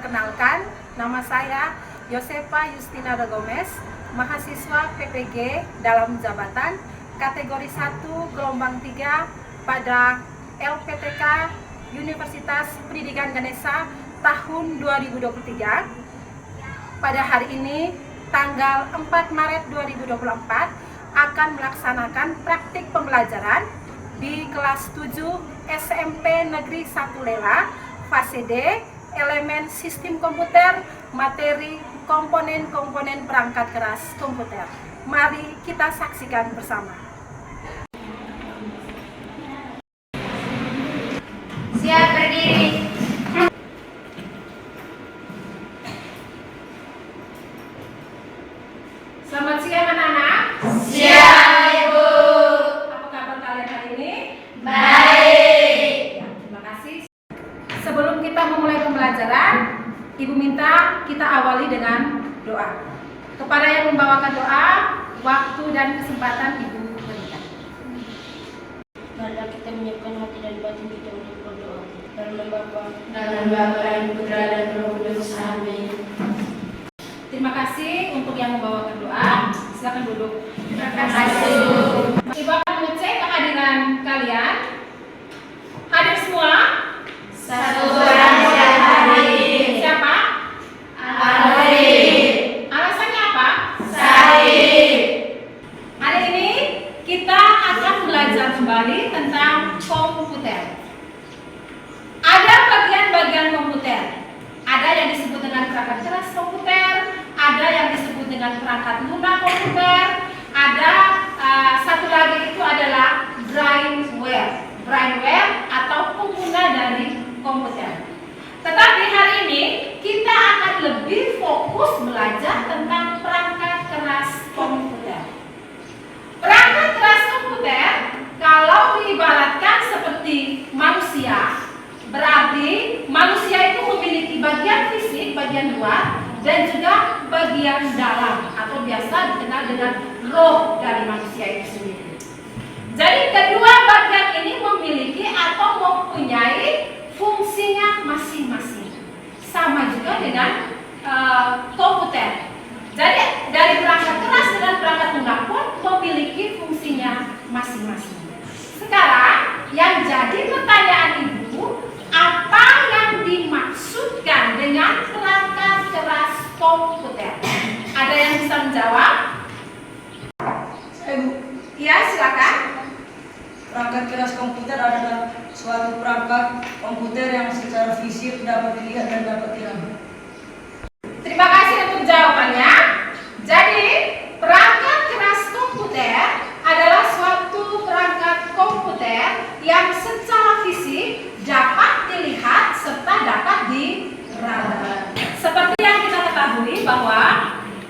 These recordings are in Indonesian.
Perkenalkan, nama saya Yosefa Justina de Gomez, mahasiswa PPG dalam jabatan kategori 1 gelombang 3 pada LPTK Universitas Pendidikan Ganesha tahun 2023. Pada hari ini, tanggal 4 Maret 2024, akan melaksanakan praktik pembelajaran di kelas 7 SMP Negeri 1 Lela, fase D, elemen sistem komputer, materi komponen-komponen perangkat keras komputer. Mari kita saksikan bersama. Siap, berdiri. Selamat siang anak-anak. Siap, Ibu. Apa kabar kalian hari ini? Baik. Ya, terima kasih. Sebelum kita memulai pembelajaran, Ibu minta kita awali dengan doa. Kepada yang membawakan doa, waktu dan kesempatan Ibu berikan. Marilah kita menyiapkan hati dan batin kita untuk berdoa. Dalam nama Bapa, dalam Bapa dan Putra dan Roh Kudus. Amin. Terima kasih untuk yang membawakan doa. Silakan duduk. Terima kasih. Ibu akan mengecek kehadiran kalian. Hadir semua? Satu orang siap hadir. Siapa? Arif. Alasannya apa? Sarif. Hari ini kita akan belajar kembali tentang komputer. Ada bagian-bagian komputer. Ada yang disebut dengan perangkat keras komputer, ada yang disebut dengan perangkat lunak komputer, ada satu lagi itu adalah brainware atau pengguna dari komputer. Tetapi hari ini kita akan lebih fokus belajar tentang perangkat keras komputer. Perangkat keras komputer kalau diibaratkan seperti manusia, berarti manusia itu memiliki bagian fisik, bagian luar, dan juga bagian dalam atau biasa dikenal dengan roh dari manusia itu sendiri. Jadi kedua bagian ini memiliki atau mempunyai fungsinya masing-masing. Sama juga dengan komputer. Jadi dari perangkat keras dan perangkat lunak pun memiliki fungsinya masing-masing. Sekarang yang jadi pertanyaan Ibu, apa yang dimaksudkan dengan perangkat keras komputer? Ada yang bisa menjawab? Ya, silakan. Perangkat keras komputer adalah suatu perangkat komputer yang secara fisik dapat dilihat dan dapat diraba. Terima kasih untuk jawabannya. Jadi, perangkat keras komputer adalah suatu perangkat komputer yang secara fisik dapat dilihat serta dapat diraba. Seperti yang kita ketahui bahwa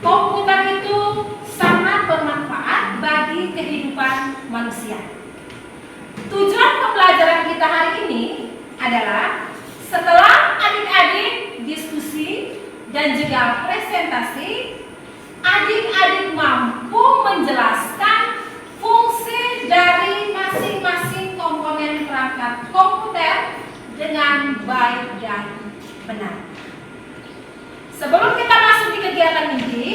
komputer itu sangat bermanfaat bagi kehidupan manusia. Tujuan pembelajaran kita hari ini adalah setelah adik-adik diskusi dan juga presentasi, adik-adik mampu menjelaskan fungsi dari masing-masing komponen perangkat komputer dengan baik dan benar. Sebelum kita masuk di kegiatan ini,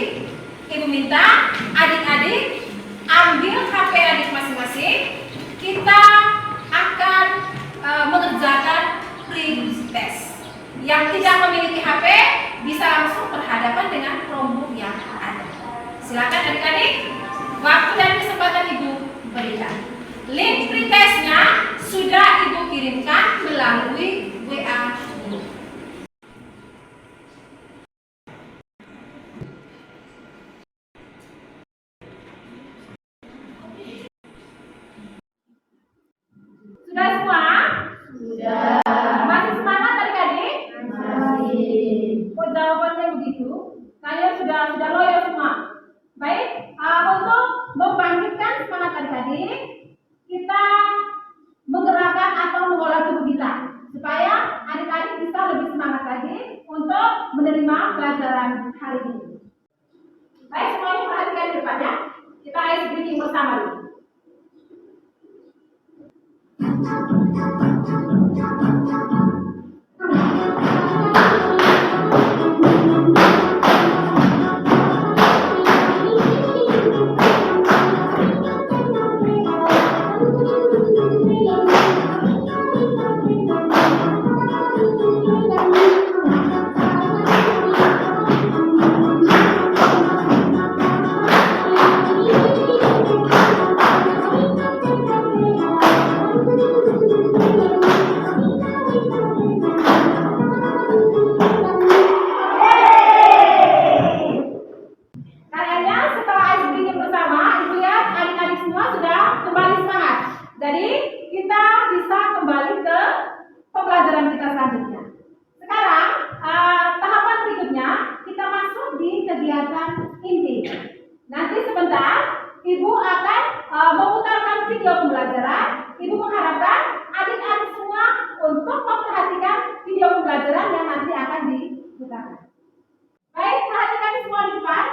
Ibu minta adik-adik ambil HP adik masing-masing. Kita akan mengerjakan pre-test. Yang tidak memiliki HP bisa langsung berhadapan dengan Chromebook yang ada. Silakan adik-adik, waktu dan kesempatan Ibu berikan. Link pretestnya sudah Ibu kirimkan melalui WA. Sudah semua? Sudah. Masih semangat adik-adik? Masih. Kok jawabannya begitu? Saya sudah loyo semua. Baik, untuk membangkitkan semangat adik-adik, kita menggerakkan atau mengolah tubuh kita supaya adik-adik bisa lebih semangat lagi untuk menerima pelajaran hari ini. Baik, semuanya perhatikan di depannya. Kita ice breathing bersama dulu. kegiatan inti. Nanti sebentar Ibu akan memutarkan video pembelajaran. Ibu mengharapkan adik-adik semua untuk memperhatikan video pembelajaran yang nanti akan diputarkan. Baik, perhatikan semua di depan.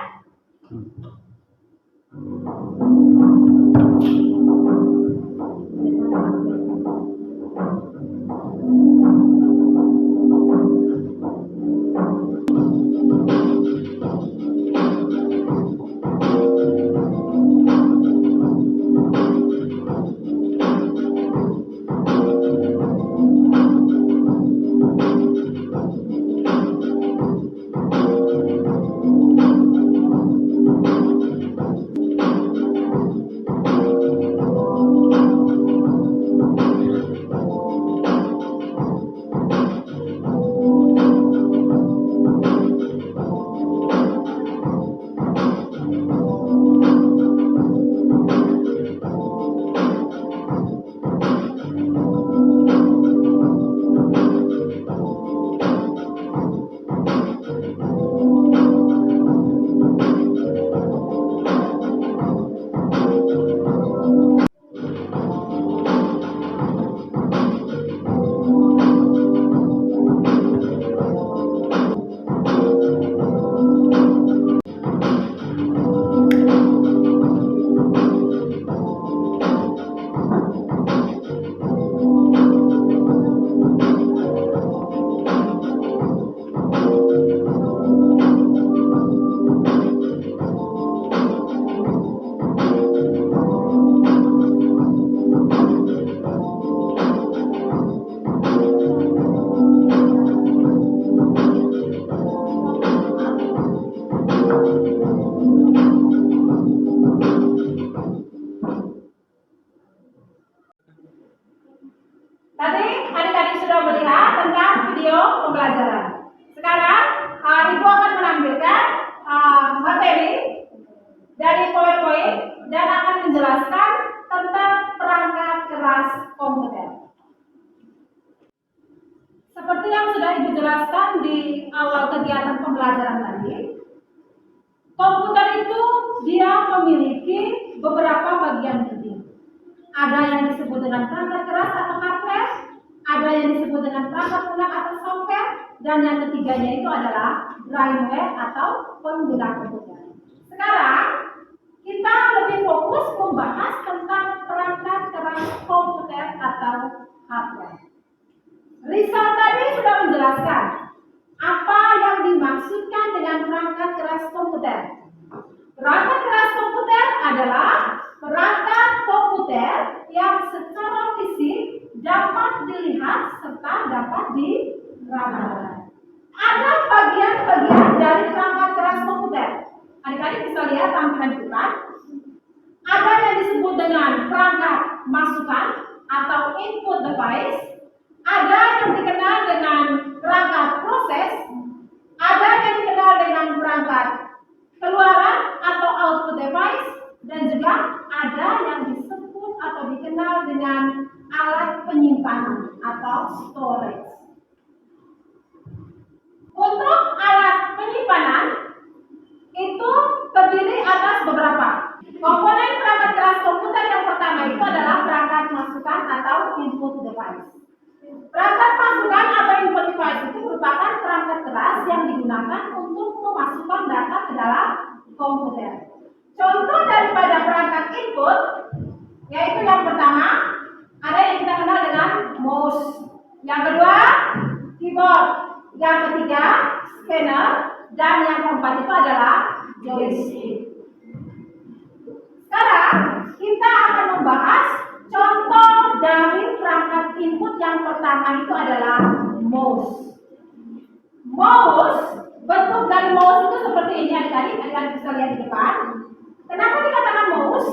Tadi adik-adik sudah melihat tentang video pembelajaran. Sekarang Ibu akan menampilkan materi dari PowerPoint dan akan menjelaskan tentang perangkat keras komputer. Seperti yang sudah Ibu jelaskan di awal kegiatan pembelajaran tadi, komputer itu dia memiliki beberapa bagian penting. Ada yang disebut dengan perangkat keras atau hardware, ada yang disebut dengan perangkat lunak atau software, dan yang ketiganya itu adalah firmware atau pengguna komputer. Sekarang kita lebih fokus membahas tentang perangkat keras komputer atau hardware. Rizal tadi sudah menjelaskan apa yang dimaksudkan dengan perangkat keras komputer. Perangkat keras komputer adalah perangkat komputer yang secara fisik dapat dilihat serta dapat dirasakan. Ada bagian-bagian dari perangkat keras komputer. Adik-adik bisa lihat tampilan di depan. Ada yang disebut dengan perangkat masukan atau input device. Ada yang dikenal dengan perangkat proses. Ada yang dikenal dengan perangkat keluaran atau output device, dan juga ada yang disebut atau dikenal dengan alat penyimpanan atau storage. Untuk alat penyimpanan itu terdiri atas beberapa komponen perangkat keras komputer. Yang pertama itu adalah perangkat masukan atau input device. Perangkat masukan atau input device itu merupakan perangkat keras yang digunakan untuk memasukkan data ke dalam komputer. Contoh daripada perangkat input yaitu yang pertama ada yang kita kenal dengan mouse, yang kedua keyboard, yang ketiga scanner, dan yang keempat itu adalah joystick. Sekarang kita akan membahas contoh dari perangkat input. Yang pertama itu adalah mouse. Mouse, bentuk dari mouse itu seperti ini adik-adik. Adik-adik bisa lihat di depan. Kenapa dikatakan mouse?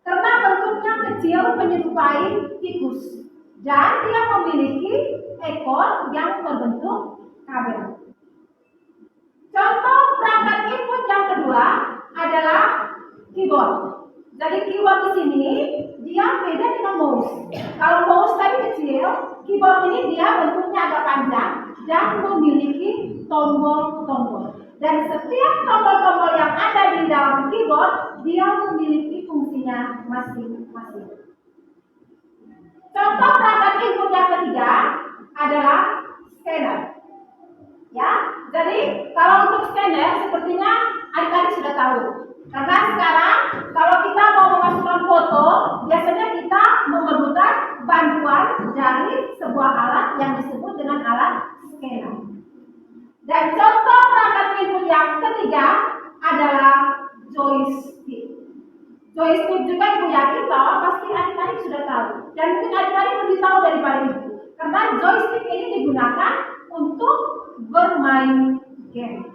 Karena bentuknya kecil menyerupai tikus dan dia memiliki ekor yang berbentuk kabel. Contoh perangkat input yang kedua adalah keyboard. Jadi keyboard di sini dia beda dengan mouse. Kalau mouse tadi kecil, keyboard ini dia bentuknya agak panjang dan memiliki tombol-tombol. Dan setiap tombol-tombol yang ada di dalam keyboard, dia memiliki fungsinya masing-masing. Contoh perangkat input yang ketiga adalah scanner. Ya, jadi kalau untuk scanner sepertinya adik-adik sudah tahu. Karena sekarang kalau kita mau memasukkan foto, biasanya kita memerlukan bantuan dari sebuah alat yang disebut dengan alat scanner. Dan contoh perangkat input yang ketiga adalah joystick. Joystick juga Ibu yakin bahwa pasti adik-adik sudah tahu. Dan mungkin adik-adik lebih tahu daripada Ibu. Karena joystick ini digunakan untuk bermain game.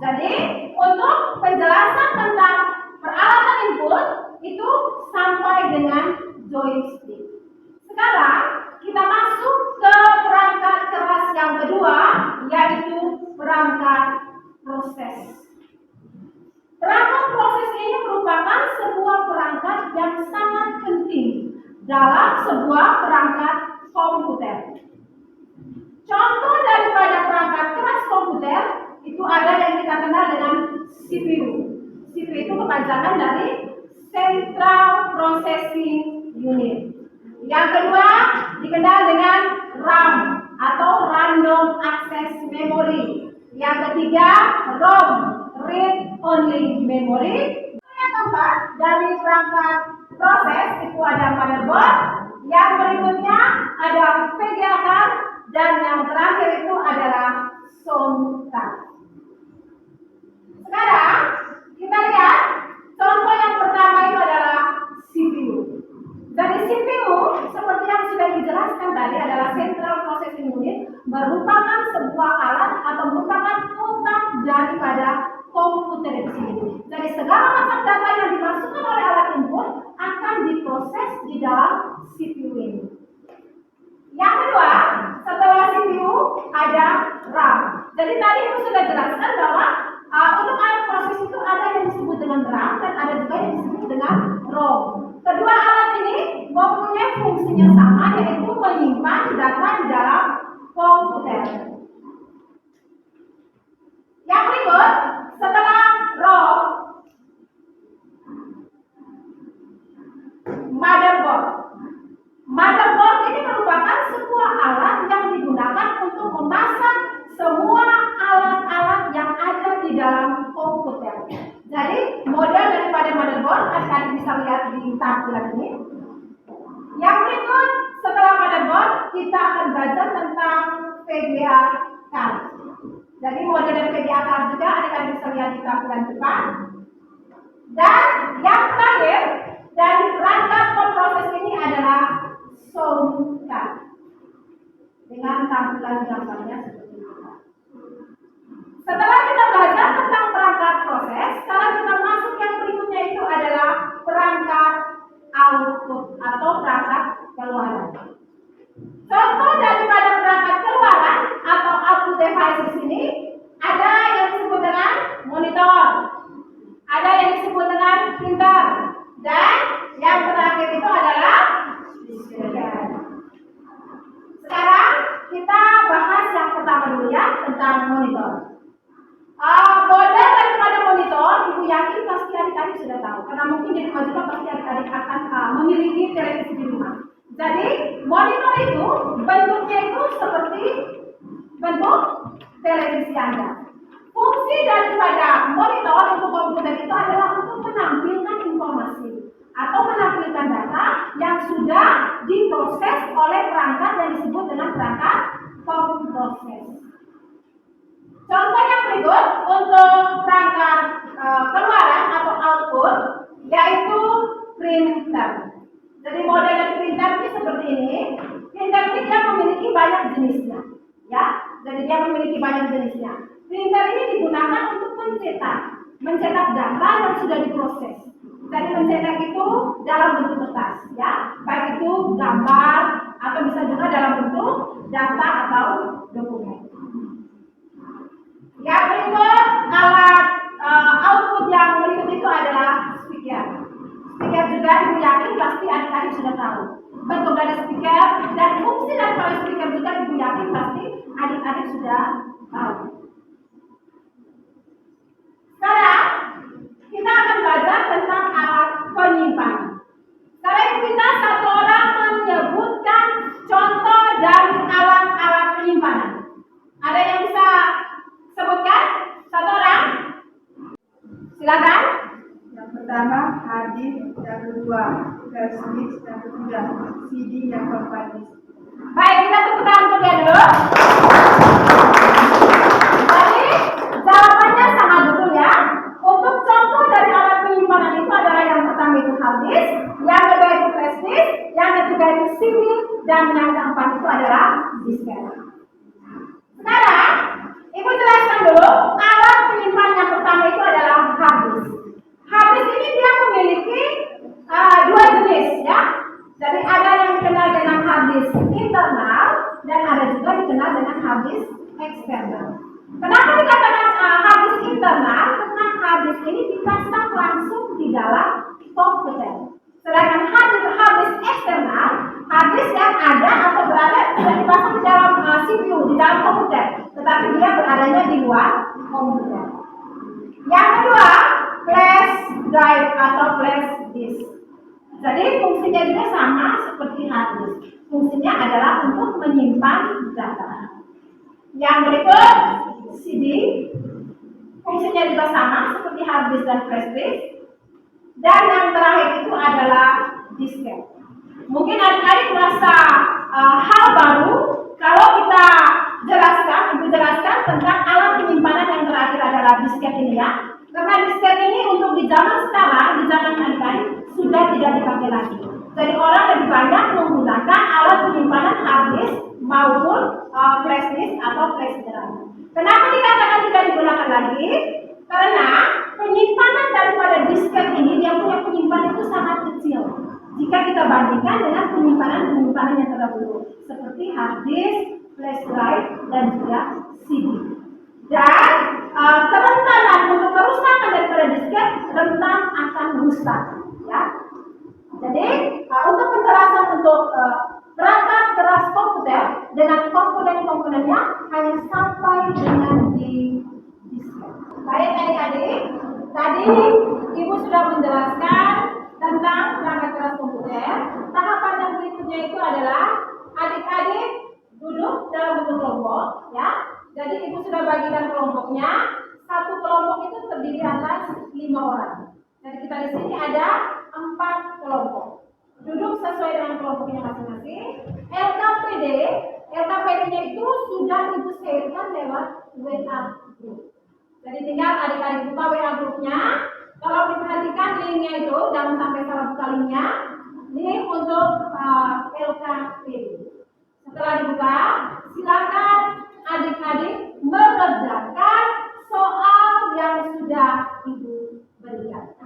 Jadi untuk penjelasan tentang peralatan input itu sampai dengan joystick. Sekarang kita masuk ke perangkat keras yang kedua, yaitu perangkat proses. Perangkat proses ini merupakan sebuah perangkat yang sangat penting dalam sebuah perangkat komputer. Contoh daripada perangkat keras komputer itu ada yang kita kenal dengan CPU. CPU itu kepanjangan dari Central Processing Unit. Yang kedua dikenal dengan RAM atau Random Access Memory. Yang ketiga ROM, Read Only Memory. Yang keempat dari perangkat proses itu ada motherboard. Yang berikutnya ada VGA card dan yang terakhir itu adalah sound card. Sekarang kita lihat contoh yang pertama itu adalah CPU. Dari CPU seperti yang sudah dijelaskan tadi adalah Central Processing Unit, merupakan sebuah alat atau merupakan otak daripada komputer itu sendiri. Jadi segala macam data yang dimasukkan oleh alat input akan diproses di dalam CPU ini. Yang kedua, setelah CPU ada RAM. Jadi tadi aku sudah jelaskan bahwa untuk alat proses itu ada yang disebut dengan RAM dan ada juga yang disebut dengan ROM. Kedua alat ini mempunyai fungsinya sama, yaitu menyimpan data di dalam komputer. Yang berikut, setelah ROM, motherboard. Motherboard ini merupakan sebuah alat yang digunakan untuk memasang semua alat-alat yang ada di dalam komputer. Jadi model daripada motherboard akan bisa lihat di tampilan ini. Yang berikut setelah motherboard kita akan belajar tentang VGA card. Jadi model dari VGA card juga akan bisa lihat di tampilan depan. Dan yang terakhir dari perangkat proses ini adalah sound card dengan tampilan gambarnya seperti ini. Setelah kita belajar tentang perangkat proses, sekarang kita masuk yang berikutnya itu adalah perangkat output atau perangkat keluaran. Contoh daripada perangkat keluaran atau output devices ini ada yang disebut dengan monitor, ada yang disebut dengan printer, dan yang terakhir itu adalah display. Sekarang kita bahas yang pertama dulu ya, tentang monitor. Model daripada monitor, Ibu yakin pasti adik-adik sudah tahu. Karena mungkin di rumah juga pasti adik-adik akan memiliki televisi di rumah. Jadi monitor itu bentuknya itu seperti bentuk televisi Anda. Fungsi daripada monitor untuk komputer itu adalah untuk menampilkan informasi atau menampilkan data yang sudah diproses oleh perangkat yang disebut dengan perangkat pemproses. Contoh yang berikut untuk perangkat keluaran atau output yaitu printer. Jadi model dari printer ini seperti ini. Printer ini dia memiliki banyak jenisnya, ya. Jadi dia memiliki banyak jenisnya. Printer ini digunakan untuk mencetak data yang sudah diproses. Jadi mencetak itu dalam bentuk kertas, ya. Baik itu gambar atau bisa juga dalam bentuk data atau dokumen. Yang berikut alat output yang berikut itu adalah speaker. Speaker juga Ibu yakin pasti adik-adik sudah tahu bentuk dari speaker dan fungsi daripada speaker juga Ibu yakin pasti adik-adik sudah tahu. Silakan. Yang pertama hadis, yang kedua flash disk, yang ketiga CD, yang keempat disk. Baik, kita tepuk tangan untuk dia dulu. Jadi, jawabannya sangat betul ya. Untuk contoh dari alat penyimpanan itu adalah yang pertama itu hard disk, yang kedua itu flash disk, yang ketiga itu CD, dan yang keempat itu adalah disket. Sekarang, Ibu jelaskan dulu alat penyimpanan yang pertama itu adalah hard disk. Hard disk ini dia memiliki dua jenis ya. Jadi ada yang dikenal dengan hard disk internal dan ada juga dikenal dengan hard disk eksternal. Kenapa dikatakan hard disk internal? Karena hard disk ini dipasang langsung di dalam komputer. Sedangkan hard disk eksternal, hard disk yang ada atau berada tidak dipasang di dalam CPU, di dalam komputer, tetapi dia beradanya di luar komputer. Yang kedua, flash drive atau flash disk. Jadi fungsinya juga sama seperti hard disk. Fungsinya adalah untuk menyimpan data. Yang berikut, CD. Fungsinya juga sama seperti hard disk dan flash disk. Dan yang terakhir itu adalah disket. Mungkin adik-adik merasa hal baru kalau kita jelaskan tentang alat penyimpanan yang terakhir adalah disket ini ya. Karena disket ini untuk di zaman sekarang, di zaman adik-adik sudah tidak dipakai lagi. Jadi orang lebih banyak menggunakan alat penyimpanan hard disk maupun flash disk atau flash drive. Kenapa dikatakan tidak digunakan lagi? Karena penyimpanan daripada disket ini dia punya penyimpanan itu sangat kecil jika kita bandingkan dengan penyimpanan yang terdahulu seperti hard disk, flash drive, dan juga CD. Dan kerentanan untuk kerusakan daripada disket rentan akan rusak, ya. Jadi untuk penjelasan untuk perangkat keras komputer dengan komponen-komponennya hanya sampai dengan di disket. Baik adik-adik, tadi Ibu sudah menjelaskan tentang perangkat keras komputer. Tahapan yang berikutnya itu adalah adik-adik duduk dalam bentuk kelompok, ya. Jadi Ibu sudah bagikan kelompoknya. Satu kelompok itu terdiri atas 5 orang. Jadi kita di sini ada 4 kelompok. Duduk sesuai dengan kelompoknya masing-masing. LKPD-nya itu sudah Ibu share-kan lewat WA group. Jadi tinggal adik-adik buka WA grupnya. Kalau diperhatikan linknya itu jangan sampai salah buka linknya. Link untuk LKPD. Setelah dibuka, silakan adik-adik mengerjakan soal yang sudah Ibu berikan.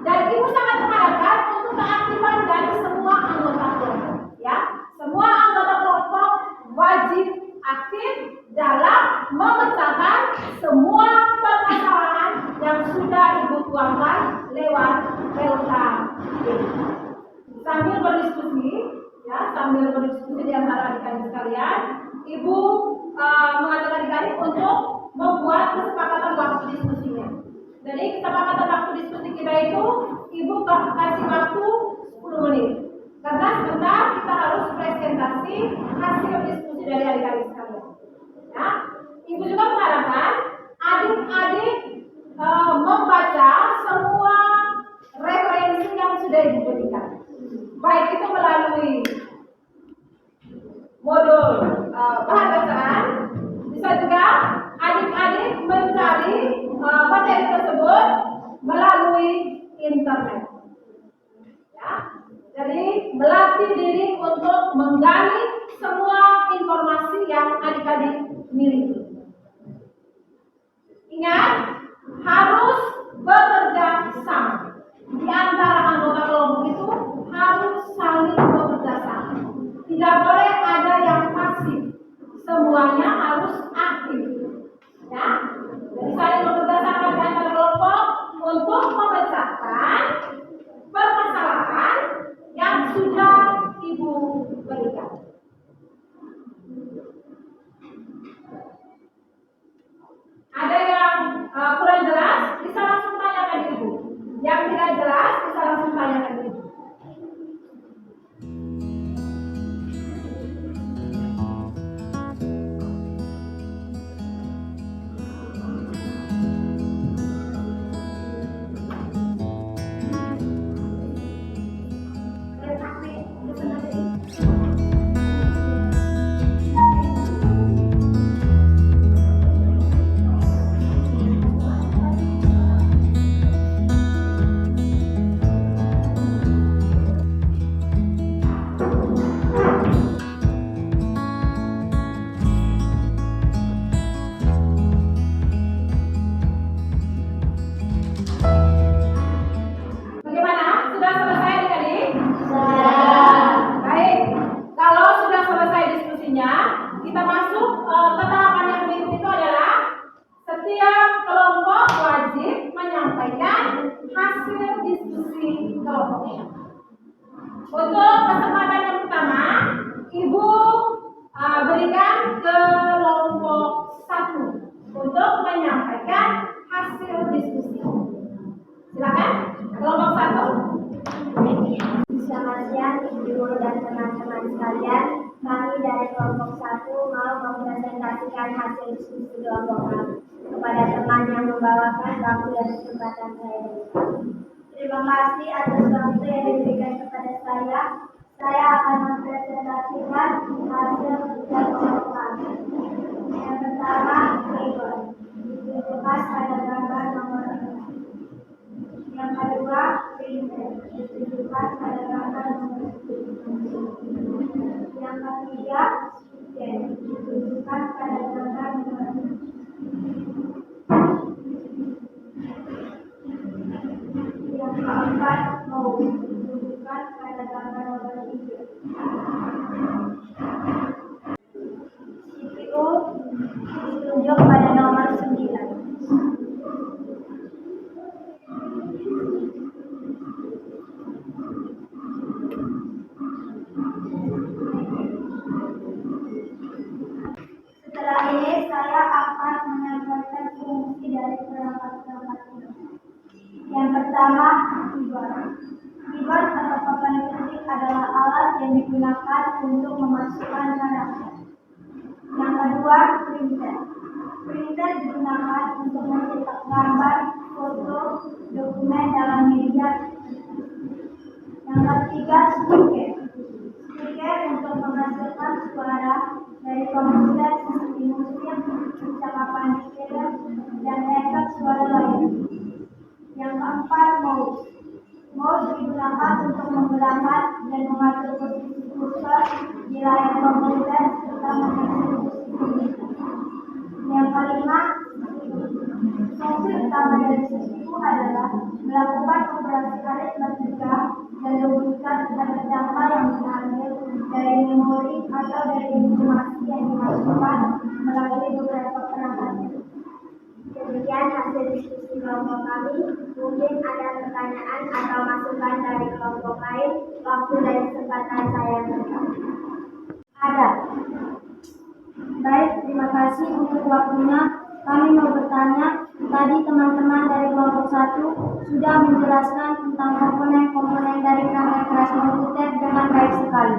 Dan Ibu sangat mengharapkan untuk keaktifan dari semua anggota kelompok. Ya, semua anggota kelompok wajib aktif dalam memecahkan semua permasalahan yang sudah Ibu tuangkan lewat LKPD. Sambil berdiskusi di antara adik-adik sekalian, Ibu mengajak adik-adik untuk membuat kesepakatan waktu diskusinya. Jadi kesepakatan waktu diskusi kita itu Ibu kasih waktu 10 menit. Karena sebentar kita harus presentasi hasil diskusi dari adik-adik sekalian. Ya, Ibu juga mengharapkan adik-adik membaca semua referensi yang sudah Ibu berikan. Baik itu melalui modul bahan bacaan, bisa juga adik-adik mencari materi tersebut melalui internet. Ya, jadi melatih diri untuk menggali semua informasi yang adik-adik miliki. Ingat, harus bekerja sama. Di antara anggota kelompok itu harus saling bekerja sama. Tidak boleh ada yang pasif. Semuanya harus aktif. Ya. Jadi saling bekerja sama di antara kelompok untuk memecahkan permasalahan yang sudah Ibu berikan. Setiap kelompok wajib menyampaikan hasil diskusi kelompoknya. Untuk kesempatan yang pertama, Ibu berikan kelompok 1 untuk menyampaikan hasil diskusi. Silakan, kelompok 1. Selamat siang Ibu dan teman-teman sekalian. Kami dari kelompok 1 mau mempresentasikan hasil diskusi kelompok kami kepada teman yang membawakan waktu dan kesempatan saya. Terima kasih atas waktu yang diberikan kepada saya. Saya akan mempresentasikan hasil dari kelompok kami. Yang pertama, label. Ditunjukkan pada gambar nomor 6. Yang kedua, printer. Ditunjukkan pada gambar nomor 7. Yang ketiga, scan. Ditunjukkan pada gambar nomor 6. Yang keempat, mouse. Ditunjukkan pada gambar nomor 3. CPU ditunjuk pada nomor 9. Setelah ini saya akan menyampaikan fungsi dari perangkat-perangkat ini. Yang pertama, keyboard. Keyboard atau papan ketik adalah alat yang digunakan untuk memasukkan karakter. Yang kedua, printer. Printer digunakan untuk mencetak gambar, foto, dokumen dalam media. Yang ketiga, speaker. Speaker untuk menghasilkan suara dari komputer seperti musik, percakapan di film, dan efek suara lain. Yang keempat, mouse. Mouse digunakan untuk menggerakkan dan mengatur posisi kursor di layar komputer serta mengeksekusi. Yang kelima, fungsi utama dari CPU adalah melakukan operasi aritmatika dan logika terhadap data yang diambil dari memori atau dari informasi yang dimasukkan melalui beberapa perangkat. Demikian hasil diskusi kelompok kami. Mungkin ada pertanyaan atau masukan dari kelompok lain. Waktu dan kesempatan saya berikan. Ada. Baik, terima kasih untuk waktunya. Kami mau bertanya, tadi teman-teman dari kelompok 1 sudah menjelaskan tentang komponen-komponen dari perangkat keras komputer dengan baik sekali.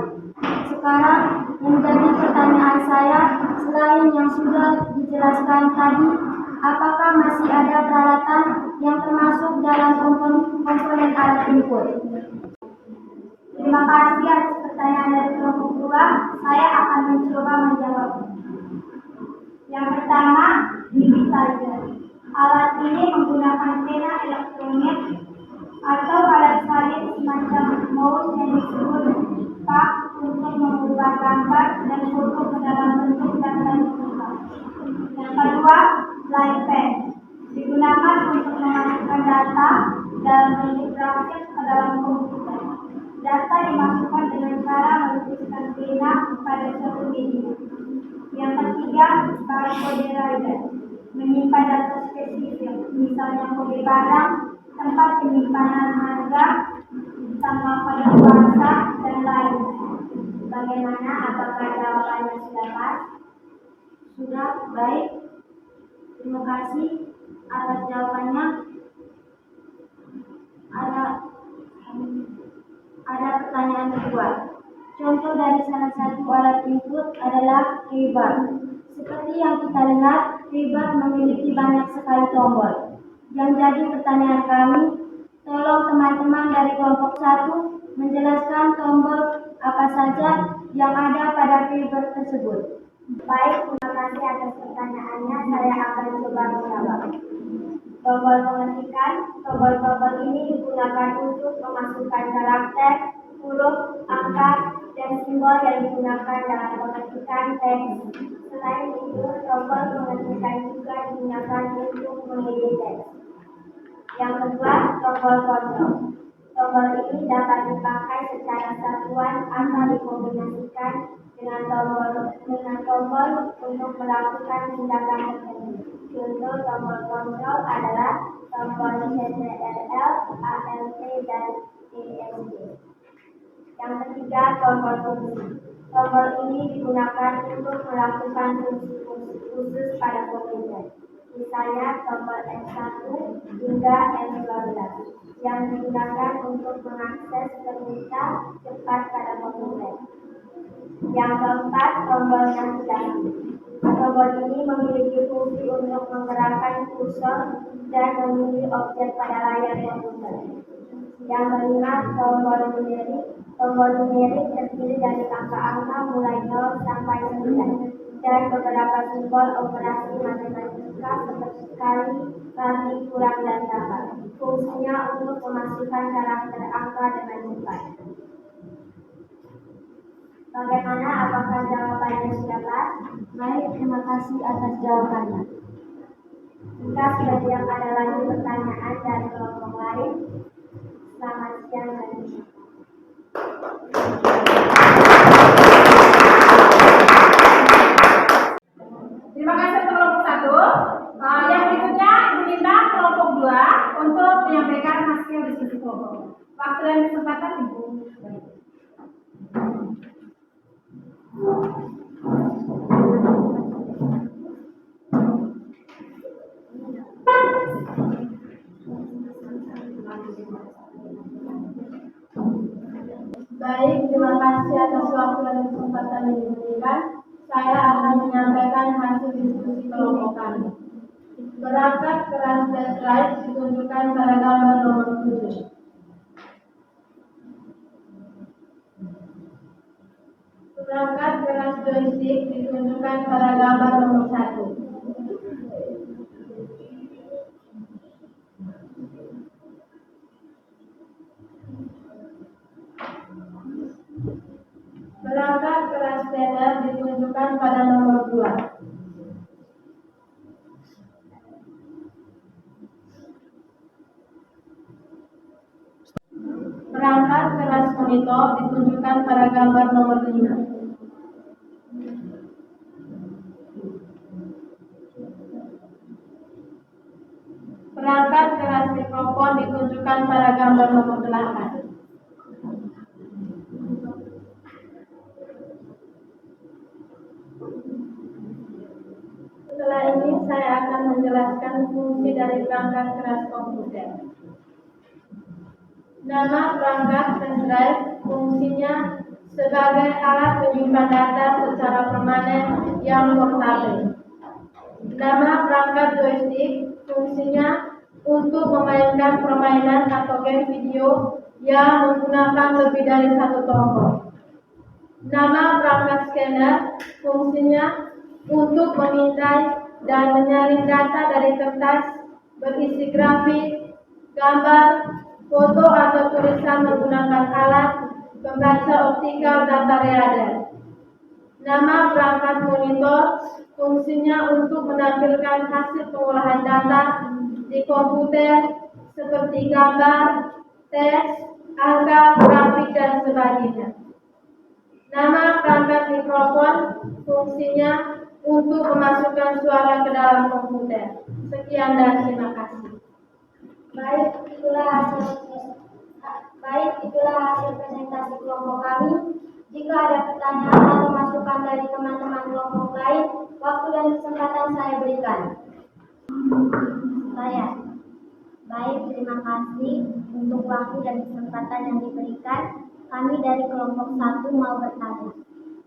Sekarang menjadi pertanyaan saya, selain yang sudah dijelaskan tadi, apakah masih ada peralatan yang termasuk dalam komponen alat input? Terima kasih atas pertanyaan dari kelompok 2. Saya akan mencoba menjawab. Yang pertama, digitizer. Alat ini menggunakan pena elektronik atau alat salin semacam mouse yang disebut pak untuk mengubah gambar dan foto ke dalam bentuk daftar digital. Yang kedua, flying pen. Digunakan untuk memasukkan data dalam bentuk grafik ke dalam komputer. Data dimasukkan dengan cara melukiskan pena pada suatu media. Yang ketiga, barcode reader. Menyimpan data spesifik, misalnya kode barang, tempat penyimpanan harga, tanggal kadaluarsa, dan lainnya. Bagaimana? Apakah jawabannya sudah pas? Sudah, baik. Terima kasih atas jawabannya. Ada pertanyaan kedua. Contoh dari salah satu alat input adalah keyboard. Seperti yang kita lihat, keyboard memiliki banyak sekali tombol. Yang jadi pertanyaan kami, tolong teman-teman dari kelompok 1 menjelaskan tombol apa saja yang ada pada keyboard tersebut. Baik, terima kasih atas pertanyaannya. Saya akan coba menjawab. Tombol mengetikkan. Tombol-tombol ini digunakan untuk memasukkan karakter, huruf, angka, dan simbol yang digunakan dalam pengetikan teks. Selain itu, tombol mengetikkan juga digunakan untuk mengedit teks. Yang kedua, tombol kontrol. Tombol ini dapat dipakai secara satuan atau dikombinasikan dengan tombol untuk melakukan tindakan tertentu. Contoh tombol kontrol adalah tombol CTRL, ALT, dan ESC. Yang ketiga, tombol fungsi. Tombol ini digunakan untuk melakukan fungsi-fungsi khusus pada komputer. Misalnya tombol F1 hingga F12 yang digunakan untuk mengakses berita cepat pada komputer. Yang keempat, tombol navigasi. Tombol ini memiliki fungsi untuk menggerakkan kursor dan memilih objek pada layar komputer. Yang kelima, tombol numerik. Tombol numerik terdiri dari angka-angka mulai 0 sampai 9 dan beberapa simbol operasi matematika seperti kali, bagi, kurang, dan tambah. Fungsinya untuk memasukkan karakter angka dengan cepat. Bagaimana? Apakah jawabannya sudah pas? Baik, terima kasih atas jawabannya. Jika sudah tidak ada lagi pertanyaan dari kelompok lain, selamat siang dan Terima kasih untuk kelompok 1. Yang berikutnya diminta kelompok 2 untuk menyampaikan hasil diskusi kelompok. Waktu dan kesempatan Ibu. Baik, terima kasih atas waktu dan kesempatan yang diberikan. Saya akan menyampaikan hasil diskusi kelompok kami. Perangkat keras flash drive ditunjukkan pada gambar nomor 7. Perangkat keras joystick ditunjukkan pada gambar nomor 1. Perangkat keras scanner ditunjukkan pada nomor 2. Perangkat keras monitor ditunjukkan pada gambar nomor 5. Perangkat keras mikrofon ditunjukkan pada gambar nomor 8. Setelah ini saya akan menjelaskan fungsi dari perangkat keras komputer. Nama perangkat flash drive fungsinya sebagai alat menyimpan data secara permanen yang portabel. Nama perangkat joystick fungsinya untuk memainkan permainan atau game video yang menggunakan lebih dari satu tombol. Nama perangkat scanner fungsinya untuk mengintai dan menyaring data dari kertas berisi grafik, gambar, foto atau tulisan menggunakan alat pembaca optikal data reader. Nama perangkat monitor fungsinya untuk menampilkan hasil pengolahan data di komputer seperti gambar, teks, angka, grafik, dan sebagainya. Nama perangkat mikrofon fungsinya untuk memasukkan suara ke dalam komputer. Sekian dan terima kasih. Baik, itulah hasil presentasi kelompok kami. Jika ada pertanyaan atau masukan dari teman-teman kelompok lain, waktu dan kesempatan saya berikan. Baik, terima kasih untuk waktu dan kesempatan yang diberikan. Kami dari kelompok 1 mau bertanya.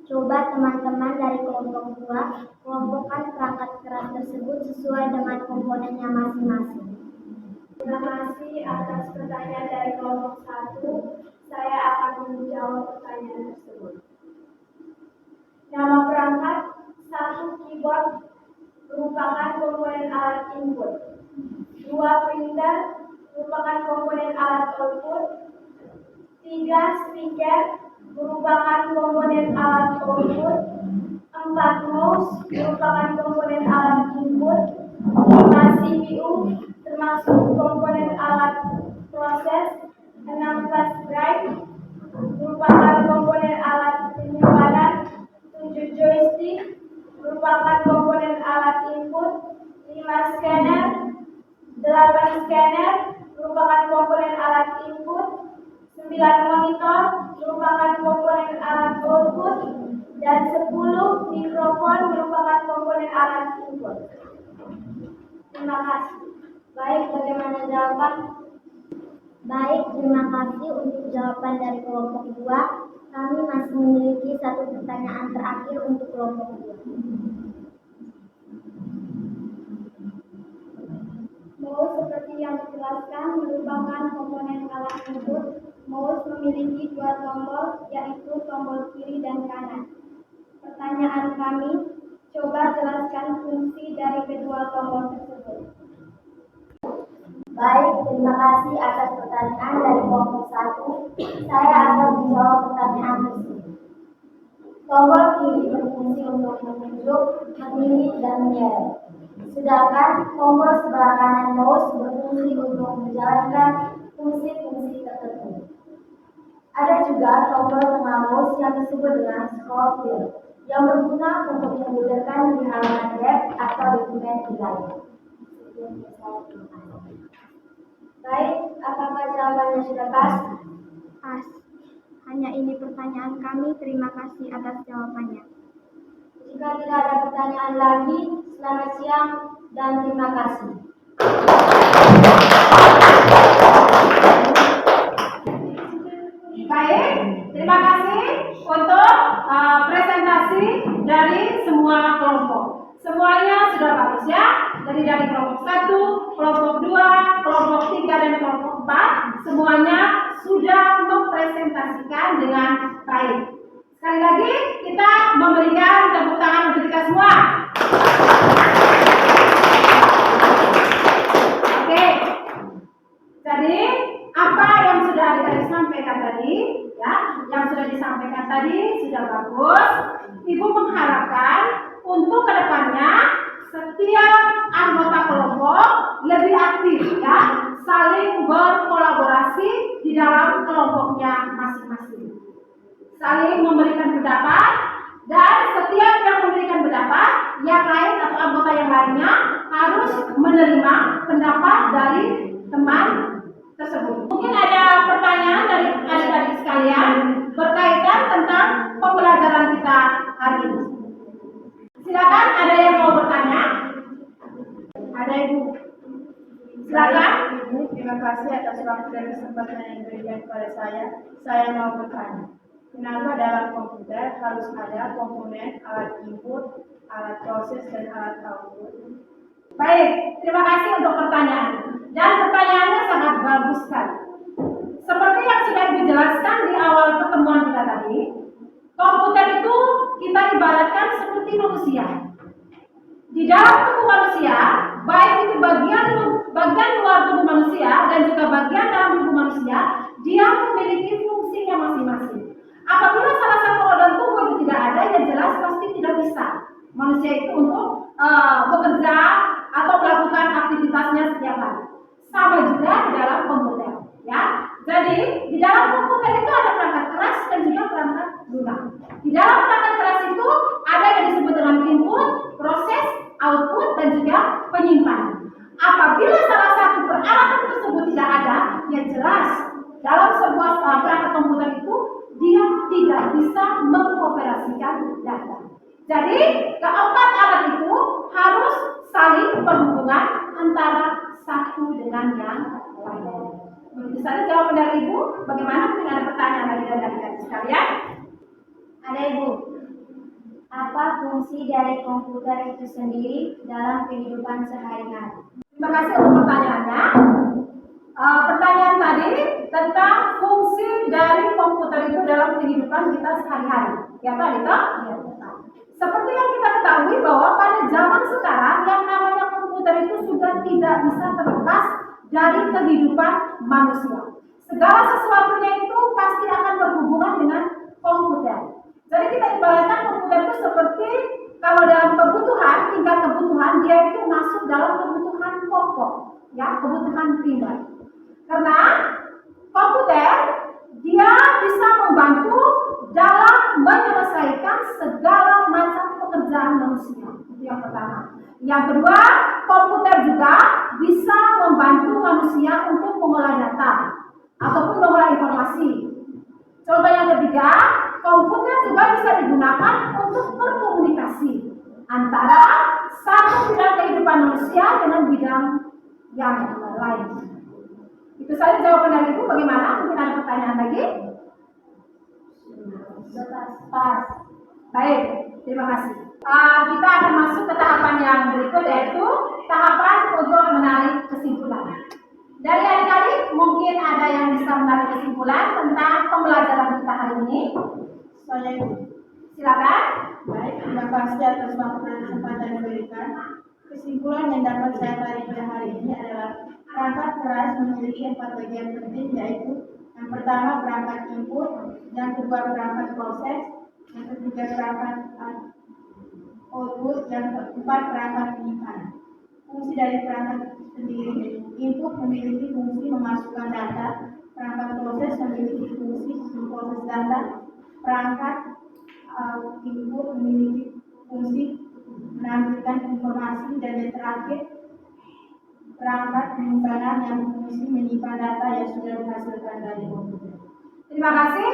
Coba teman-teman dari kelompok 2 kelompokkan perangkat keras tersebut sesuai dengan komponennya masing-masing. Terima kasih atas pertanyaan dari kelompok 1. Saya akan menjawab pertanyaan tersebut. Nama perangkat 1 keyboard merupakan komponen alat input. 2 printer merupakan komponen alat output. 3 speaker merupakan komponen alat output. 4 mouse merupakan komponen alat input. 5 CPU termasuk komponen alat proses. 6 flash drive merupakan komponen alat penyimpanan. 7 joystick merupakan komponen alat input. 5 8 scanner merupakan komponen alat input, 9 monitor merupakan komponen alat output, dan 10 mikrofon merupakan komponen alat input. Terima kasih. Bagaimana jawaban? Terima kasih untuk jawaban dari kelompok 2. Kami masih memiliki satu pertanyaan terakhir untuk kelompok 2. Mouse seperti yang dijelaskan merupakan komponen alat input. Mouse memiliki 2 tombol, yaitu tombol kiri dan kanan. Pertanyaan kami, coba jelaskan fungsi dari kedua tombol tersebut. Terima kasih atas pertanyaan dari kelompok 1. Saya akan menjawab pertanyaan tersebut. Tombol kiri berfungsi untuk menunjuk, memilih, dan menyeret. Sedangkan tombol sebelah kanan mouse berfungsi untuk menjalankan fungsi-fungsi tertentu. Ada juga tombol tengah mouse yang disebut dengan scroll wheel, yang berguna untuk memutarkan di halaman web atau dokumen di layar. Apakah jawabannya sudah pas? Pas. Hanya ini pertanyaan kami. Terima kasih atas jawabannya. Jika tidak ada pertanyaan lagi, selamat siang dan terima kasih. Baik, terima kasih untuk presentasi dari semua kelompok. Semuanya sudah bagus ya. Jadi dari kelompok 1, kelompok 2, kelompok 3, dan kelompok 4 semuanya sudah mempresentasikan dengan baik. Sekali lagi kita memberikan tepuk tangan untuk kita semua. Oke. Jadi apa yang sudah adik-adik sampaikan tadi, ya, yang sudah disampaikan tadi sudah bagus. Ibu mengharapkan untuk kedepannya setiap anggota kelompok lebih aktif, ya, saling berkolaborasi di dalam kelompoknya masing-masing, saling memberikan pendapat, dan setiap yang memberikan pendapat, yang lain atau anggota yang lainnya harus menerima pendapat dari teman tersebut. Mungkin ada pertanyaan dari adik-adik sekalian berkaitan tentang pembelajaran kita hari ini. Silakan, ada yang mau bertanya? Ada Ibu? Silakan. Ibu, terima kasih atas waktu dan kesempatan yang diberikan kepada saya. Saya mau bertanya, kenapa dalam komputer harus ada komponen alat input, alat proses, dan alat output? Baik, terima kasih untuk pertanyaan. Dan pertanyaannya sangat bagus sekali. Seperti yang sudah dijelaskan di awal pertemuan kita tadi, komputer itu kita ibaratkan seperti manusia. Di dalam tubuh manusia, baik itu bagian luar tubuh manusia dan juga bagian dalam tubuh manusia, dia memiliki fungsinya masing-masing. Apabila salah satu organ tubuh itu tidak ada, ya jelas pasti tidak bisa manusia itu untuk bekerja atau melakukan aktivitasnya setiap hari. Sama juga di dalam komputer, ya. Jadi di dalam komputer itu ada perangkat keras dan juga perangkat lunak. Di dalam perangkat keras itu ada yang disebut dengan input, proses, output, dan juga penyimpanan. Apabila salah satu peralatan tersebut tidak ada, ya jelas dalam sebuah perangkat komputer itu dia tidak bisa mengoperasikan data. Jadi keempat alat itu harus saling berhubungan antara satu dengan yang lain. Begitu saja jawaban dari Ibu. Bagaimana, mungkin ada pertanyaan lagi dari adik-adik sekalian? Ada Ibu. Apa fungsi dari komputer itu sendiri dalam kehidupan sehari-hari? Terima kasih untuk pertanyaannya. Pertanyaan tadi tentang fungsi dari komputer itu dalam kehidupan kita sehari-hari. Ya Pak Dito? Ya. Seperti yang kita ketahui bahwa pada zaman sekarang yang namanya komputer itu sudah tidak bisa terlepas dari kehidupan manusia. Segala sesuatunya itu pasti akan berhubungan dengan komputer. Jadi kita ibaratkan komputer itu seperti kalau dalam kebutuhan, tingkat kebutuhan, dia itu masuk dalam kebutuhan pokok, ya, kebutuhan primer. Karena komputer dia bisa membantu dalam menyelesaikan segala macam pekerjaan manusia. Itu yang pertama. Yang kedua, komputer juga bisa membantu data ataupun memperoleh informasi. Contoh yang ketiga, komputer juga bisa digunakan untuk berkomunikasi antara satu bidang kehidupan manusia dengan bidang yang lain. Itu saja jawaban dari Ibu. Bagaimana? Mungkin ada pertanyaan lagi? Pas. Baik, terima kasih. Kita akan masuk ke tahapan yang berikut, yaitu tahapan untuk menarik kesimpulan. Dari adik-adik mungkin ada yang bisa menarik kesimpulan tentang pembelajaran kita hari ini. Saya Silakan. baik, terima kasih atas waktu dan kesempatan yang diberikan. Kesimpulan yang dapat saya tarik pada hari ini adalah perangkat keras memiliki 4 bagian penting, yaitu yang pertama perangkat input, yang kedua perangkat proses, yang ketiga perangkat output, yang keempat perangkat penyimpanan. Fungsi dari perangkat sendiri, input memiliki fungsi memasukkan data, perangkat proses memiliki fungsi memproses data, perangkat input memiliki fungsi menampilkan informasi, dan yang terakhir perangkat penyimpanan yang fungsi menyimpan data yang sudah dihasilkan dari komputer. Terima kasih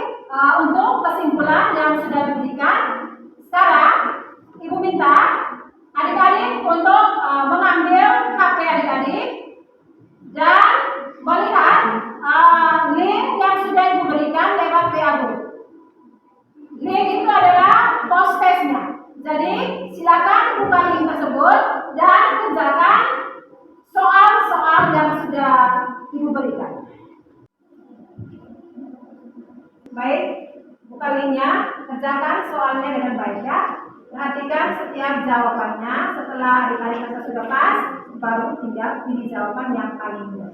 untuk kesimpulan yang sudah diberikan. Sekarang Ibu minta adik-adik untuk mengambil HP adik-adik dan melihat link yang sudah Ibu berikan lewat PA Group. Link itu adalah post-testnya. Jadi silakan buka link tersebut dan kerjakan soal-soal yang sudah Ibu berikan. Baik, buka linknya, kerjakan soalnya dengan baik ya. Perhatikan setiap jawabannya. Setelah adik-adik rasa sudah pas, baru tinggal pilih jawaban yang paling benar.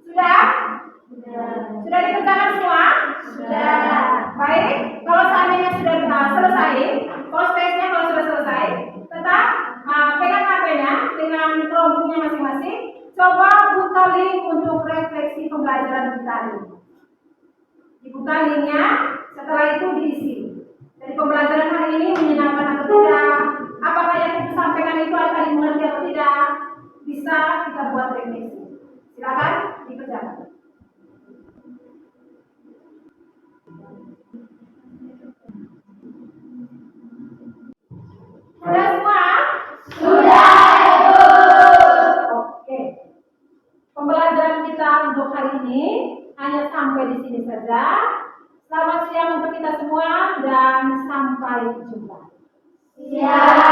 Sudah? Sudah dikerjakan semua? Sudah. Baik, kalau seandainya sudah selesai, post-testnya kalau sudah selesai, tetap pegang HP-nya dengan Chromebook-nya masing-masing. Coba buka link untuk refleksi pembelajaran kita ini. Dibuka linknya, setelah itu diisi. Dari pembelajaran hari ini menyenangkan atau tidak? Apakah yang disampaikan itu akan dimengerti atau tidak? Bisa kita buat refleksi. Silakan dikerjakan. Sudah semua? Sudah, Ibu. Oke. Pembelajaran kita untuk hari ini hanya sampai di sini saja. Selamat siang untuk kita semua dan sampai jumpa. Siang.